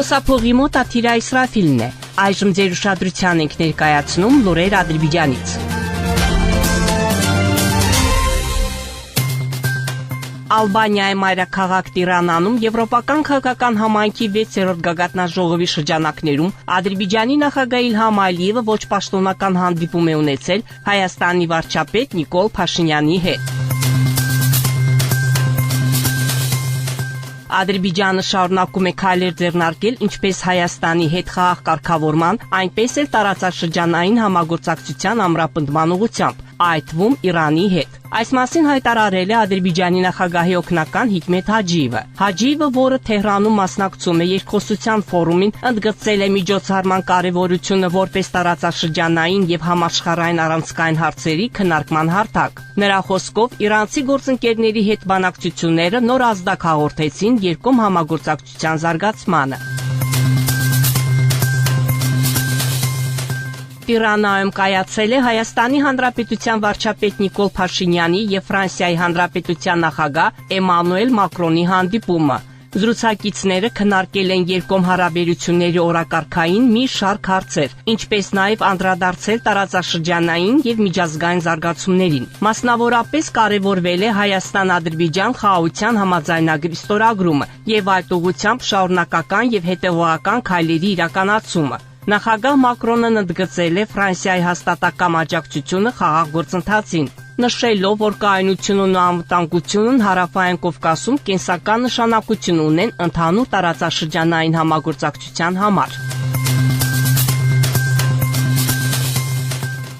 Խոսափողի մոտ Աթիրա Իսրաֆիլն է։ Այժմ ձեր ուշադրության ենք ներկայացնում լուրեր Ադրբեջանից։ Ալբանիայի մայրաքաղաք Տիրանանում Եվրոպական քաղաքական համայնքի 6-րդ գագաթնաժողովի շրջանակներում Ադրբեջանի նախագահ Իլհամ Ալիևը ոչ պաշտոնական հանդիպում է ունեցել Հայաստանի վարչապետ Նիկոլ Փաշինյանի հետ։ Ադրբեջանը շարունակում է քայլեր ձեռնարկել ինչպես Հայաստանի հետ խաղաղ կարգավորման, այնպես էլ տարածաշրջանային համագործակցության ամրապնդման ուղղությամբ, այդ թվում Իրանի հետ։ Այս մասին հայտարարել է Ադրբեջանի նախագահի օգնական Հիկմետ Հաջիևը։ Հաջիևը, որը Թեհրանում մասնակցում է երկխոսության ֆորումին, ընդգծել է միջոցառման կարևորությունը որպես տարածաշրջանային եւ համաշխարհային առանցքային հարցերի քննարկման հարթակ։ Նրա խոսքով իրանցի գործընկերների հետ բանակցությունները նոր ազդակ հաղորդեցին երկկողմ համագործակցության զարգացմանը։ Տիրանայում կայացել է Հայաստանի Հանրապետության վարչապետ Նիկոլ Փաշինյանի եւ Ֆրանսիայի Հանրապետության նախագահ Էմանուել Մակրոնի հանդիպումը։ Զրուցակիցները քննարկել են երկկողմ հարաբերությունների օրակարգային մի շարք հարցեր, ինչպես նաև անդրադարձել տարածաշրջանային եւ միջազգային զարգացումներին։ Մասնավորապես կարևորվել է Հայաստան-Ադրբեջան խաղաղության համաձայնագրի ստորագրումը եւ այդ ուղղությամբ շարունակական եւ հետեւողական քայլերի իրականացումը։ Նախագահ Մակրոնն ընդգծել է Ֆրանսիայի հաստատակամ աջակցությունը խաղաղ գործընթացին, նշելով, որ կայունությունն ու անվտանգությունն Հարավային Կովկասում կենսական նշանակություն ունեն ընդհանուր տարածաշրջանային համագործակցության համար։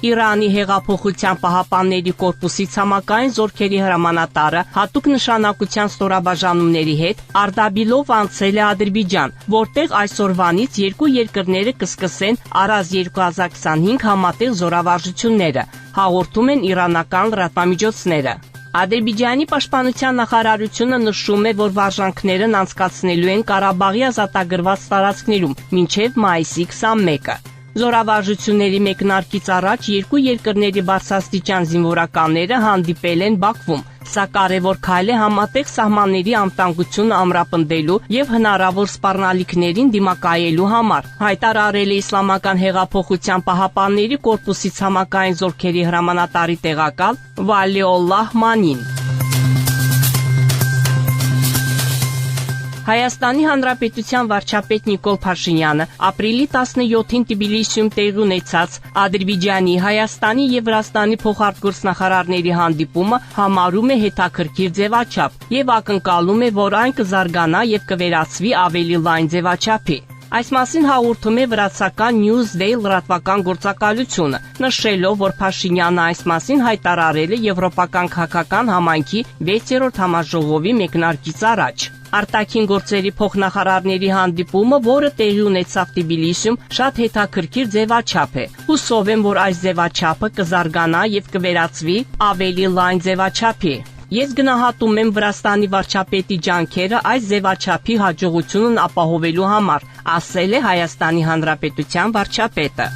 Իրանի հեղափոխության պահապանների կորպուսի ցամաքային զորքերի հրամանատարը հատուկ նշանակության ստորաբաժանումների հետ Արդաբիլով անցել է Ադրբեջան, որտեղ այսօրվանից երկու երկրները կսկսեն Արազ 2025 համատեղ զորավարժությունները, հաղորդում են իրանական լրատվամիջոցները։ Ադրբեջանի պաշտպանության նախարարությունը նշում է, որ վարժանքներն անցկացնելու են Ղարաբաղի ազատագրված տարածքներում մինչև մայիսի 21-ը։ Զորավարժությունների մեկնարկից առաջ երկու երկրների բարձրաստիճան զինվորականները հանդիպել են Բաքվում, սա կարևոր քայլ է համատեղ սահմանների անվտանգությունը ամրապնդելու եւ հնարավոր սպառնալիքներին դիմակայելու համար, հայտարարել է Իսլամական հեղափոխության պահապանների կորպուսի ցամաքային զորքերի հրամանատարի տեղակալ Վալիոլլահ Մանին։ Հայաստանի Հանրապետության վարչապետ Նիկոլ Փաշինյանը ապրիլի 17-ին Թբիլիսիում տեղի ունեցած Ադրբեջանի, Հայաստանի եւ Վրաստանի փոխարտգործնախարարների հանդիպումը համարում է հետաքրքիր ձևաչափ եւ ակնկալում է, որ այն կզարգանա եւ կվերածվի ավելի լայն ձևաչափի։ Այս մասին հաղորդում է վրացական Newsday լրատվական գործակալությունը, նշելով, որ Փաշինյանը այս մասին հայտարարել է Եվրոպական քաղաքական համայնքի 6-րդ համաժողովի մեկնարկից առաջ։ Արտաքին գործերի փոխնախարարների հանդիպումը, որը տեղի ունեցավ Թբիլիսիում, շատ հետաքրքիր ձևաչափ է։ Հուսով եմ, որ այս ձևաչափը կզարգանա եւ կվերածվի ավելի լայն ձևաչափի։ Ես գնահատում եմ Վրաստանի վարչապետի ջանքերը այս ձևաչափի հաջողությունն ապահովելու համար, ասել է Հայաստանի Հանրապետության վարչապետը։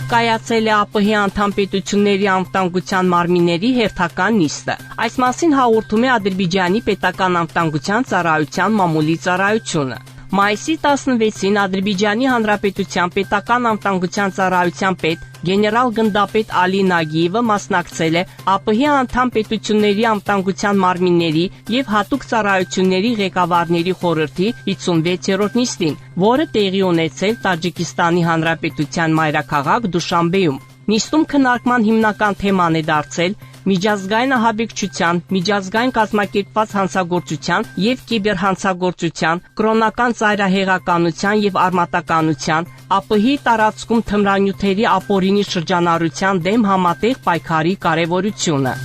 Կայացել է ԱՊՀ անդամ պետությունների անվտանգության մարմինների հերթական նիստը։ Այս մասին հաղորդում է Ադրբեջանի պետական անվտանգության ծառայության մամուլի ծառայությունը։ Մայիսի 16-ին Ադրբեջանի Հանրապետության պետական անվտանգության ծառայության պետ գեներալ-գնդապետ Ալի Նագիևը մասնակցել է ԱՊՀ անդամ պետությունների անվտանգության մարմինների եւ հատուկ ծառայությունների ղեկավարների խորհրդի 56-րդ նիստին, որը տեղի ունեցել Տաջիկստանի Հանրապետության մայրաքաղաք Դուշանբեում։ Նիստում քննարկման հիմնական թեման է դարձել միջազգային ահաբեկչության, միջազգային կազմակերպված հանցագործության եւ կիբերհանցագործության, կրոնական ծայրահեղականության եւ արմատականության, ԱՊՀ-ի տարածքում թմրանյութերի ապօրինի շրջանառության դեմ համատեղ պայքարի կարեւորությունը։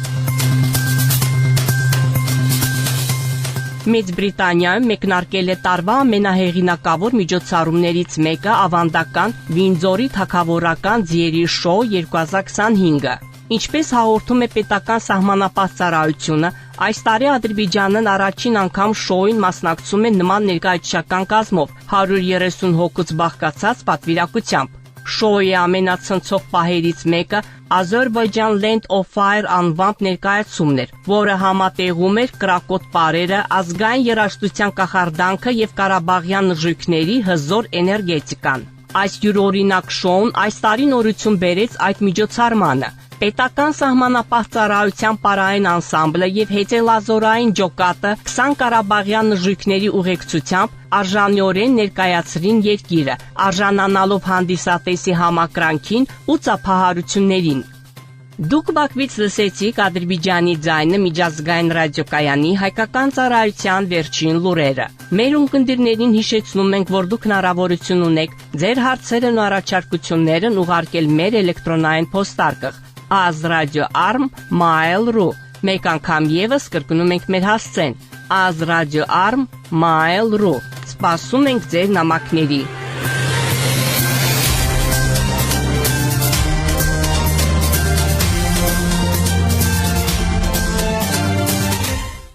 Մեծ Բրիտանիայում մեկնարկել է տարվա ամենահեղինակավոր միջոցառումներից մեկը ավանդական Վինդզորի թագավորական ձիերի շոու 2025-ը։ Ինչպես հաղորդում է պետական սահմանապահ ծառայությունը, այս տարի Ադրբեջանն առաջին անգամ շոուին մասնակցում է նման ներկայացուցչական կազմով 130 հոգուց բաղկացած պատվիրակությամբ։ Շոուի ամենացնցող պահերից մեկը Azerbaijan Land of Fire անվամբ ներկայացումն էր, որը համատեղում էր կրակոտ պարերը, ազգային երաժշտության կախարդանքը եւ Ղարաբաղյան նժույգների հզոր էներգետիկան։ Այս յուրօրինակ շոուն այս տարի նորություն բերեց այդ միջոցառմանը։ Պետական սահմանապահ ծառայության պարային անսամբլը եւ հեծելազորային ջոկատը 20 Ղարաբաղյան նժույգների ուղեկցությամբ արժանիորեն ներկայացրին երկիրը, արժանանալով հանդիսատեսի համակրանքին ու ծափահարություններին։ Դուք Բաքվից լսեցիք Ադրբեջանի ձայնը միջազգային ռադիոկայանի հայկական ծառայության վերջին լուրերը։ Մեր ունկնդիրներին հիշեցնում ենք, որ դուք հնարավորություն ունեք ձեր հարցերն ու առաջարկություններն ուղարկել մեր էլեկտրոնային փոստարկղ azradio@mail.ru։ Մեկ անգամ եւս կրկնում ենք մեր հասցեն azradio@mail.ru։ Սպասում ենք ձեր նամակների։